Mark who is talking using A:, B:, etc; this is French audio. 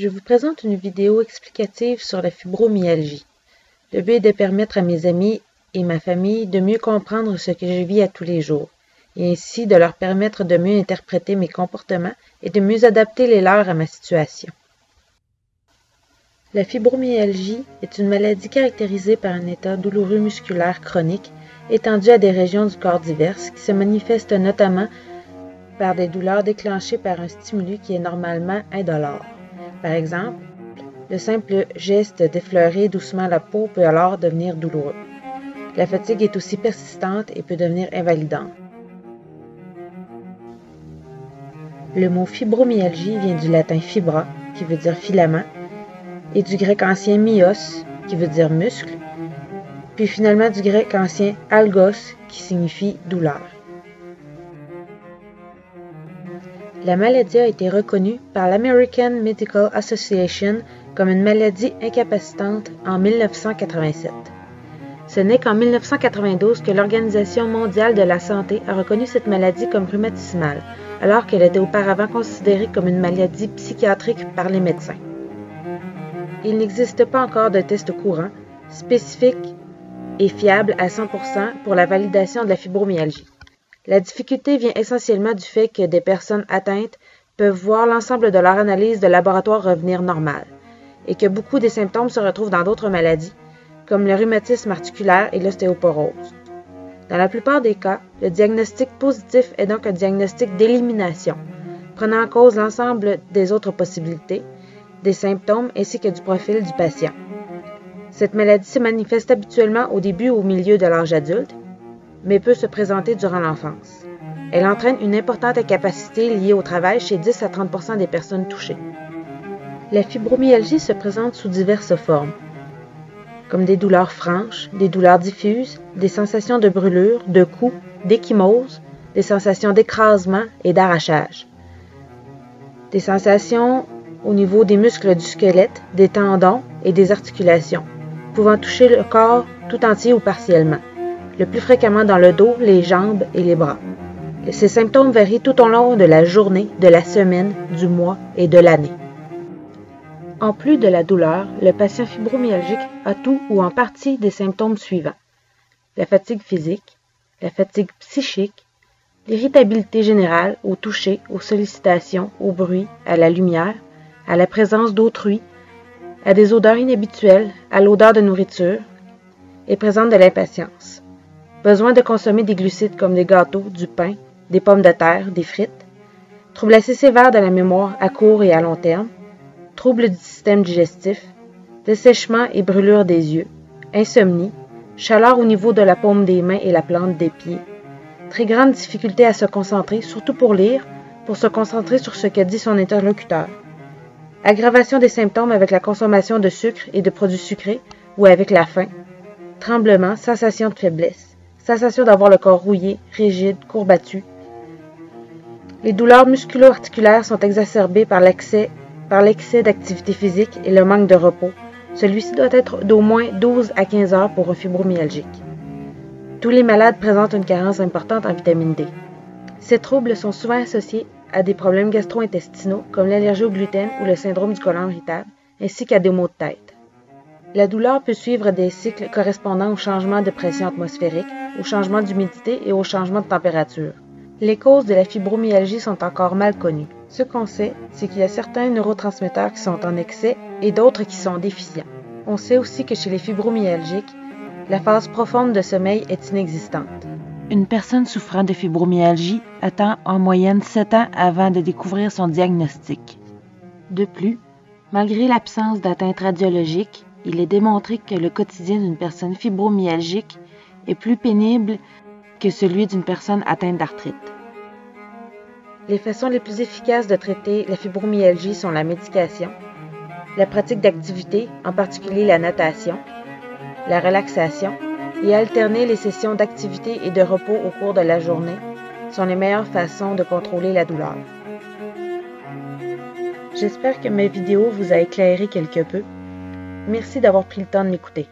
A: Je vous présente une vidéo explicative sur la fibromyalgie. Le but est de permettre à mes amis et ma famille de mieux comprendre ce que je vis à tous les jours, et ainsi de leur permettre de mieux interpréter mes comportements et de mieux adapter les leurs à ma situation. La fibromyalgie est une maladie caractérisée par un état douloureux musculaire chronique étendu à des régions du corps diverses qui se manifestent notamment par des douleurs déclenchées par un stimuli qui est normalement indolore. Par exemple, le simple geste d'effleurer doucement la peau peut alors devenir douloureux. La fatigue est aussi persistante et peut devenir invalidante. Le mot fibromyalgie vient du latin fibra, qui veut dire filament, et du grec ancien myos, qui veut dire muscle, puis finalement du grec ancien algos, qui signifie douleur. La maladie a été reconnue par l'American Medical Association comme une maladie incapacitante en 1987. Ce n'est qu'en 1992 que l'Organisation mondiale de la santé a reconnu cette maladie comme rhumatismale, alors qu'elle était auparavant considérée comme une maladie psychiatrique par les médecins. Il n'existe pas encore de test courant, spécifique et fiable à 100% pour la validation de la fibromyalgie. La difficulté vient essentiellement du fait que des personnes atteintes peuvent voir l'ensemble de leur analyse de laboratoire revenir normale, et que beaucoup des symptômes se retrouvent dans d'autres maladies, comme le rhumatisme articulaire et l'ostéoporose. Dans la plupart des cas, le diagnostic positif est donc un diagnostic d'élimination, prenant en cause l'ensemble des autres possibilités, des symptômes ainsi que du profil du patient. Cette maladie se manifeste habituellement au début ou au milieu de l'âge adulte, mais peut se présenter durant l'enfance. Elle entraîne une importante incapacité liée au travail chez 10 à 30% des personnes touchées. La fibromyalgie se présente sous diverses formes, comme des douleurs franches, des douleurs diffuses, des sensations de brûlure, de coups, d'ecchymose, des sensations d'écrasement et d'arrachage, des sensations au niveau des muscles du squelette, des tendons et des articulations, pouvant toucher le corps tout entier ou partiellement, le plus fréquemment dans le dos, les jambes et les bras. Ces symptômes varient tout au long de la journée, de la semaine, du mois et de l'année. En plus de la douleur, le patient fibromyalgique a tout ou en partie des symptômes suivants: la fatigue physique, la fatigue psychique, l'irritabilité générale au toucher, aux sollicitations, au bruit, à la lumière, à la présence d'autrui, à des odeurs inhabituelles, à l'odeur de nourriture, et présente de l'impatience. Besoin de consommer des glucides comme des gâteaux, du pain, des pommes de terre, des frites. Troubles assez sévères de la mémoire à court et à long terme. Troubles du système digestif. Dessèchement et brûlure des yeux. Insomnie. Chaleur au niveau de la paume des mains et la plante des pieds. Très grande difficulté à se concentrer, surtout pour lire, pour se concentrer sur ce que dit son interlocuteur. Aggravation des symptômes avec la consommation de sucre et de produits sucrés ou avec la faim. Tremblement, sensation de faiblesse. Sensation d'avoir le corps rouillé, rigide, courbattu. Les douleurs musculo-articulaires sont exacerbées par l'excès d'activité physique et le manque de repos. Celui-ci doit être d'au moins 12 à 15 heures pour un fibromyalgique. Tous les malades présentent une carence importante en vitamine D. Ces troubles sont souvent associés à des problèmes gastro-intestinaux comme l'allergie au gluten ou le syndrome du côlon irritable, ainsi qu'à des maux de tête. La douleur peut suivre des cycles correspondant au changement de pression atmosphérique, au changement d'humidité et au changement de température. Les causes de la fibromyalgie sont encore mal connues. Ce qu'on sait, c'est qu'il y a certains neurotransmetteurs qui sont en excès et d'autres qui sont déficients. On sait aussi que chez les fibromyalgiques, la phase profonde de sommeil est inexistante. Une personne souffrant de fibromyalgie attend en moyenne 7 ans avant de découvrir son diagnostic. De plus, malgré l'absence d'atteinte radiologique, il est démontré que le quotidien d'une personne fibromyalgique est plus pénible que celui d'une personne atteinte d'arthrite. Les façons les plus efficaces de traiter la fibromyalgie sont la médication, la pratique d'activités, en particulier la natation, la relaxation, et alterner les sessions d'activité et de repos au cours de la journée sont les meilleures façons de contrôler la douleur. J'espère que ma vidéo vous a éclairé quelque peu. Merci d'avoir pris le temps de m'écouter.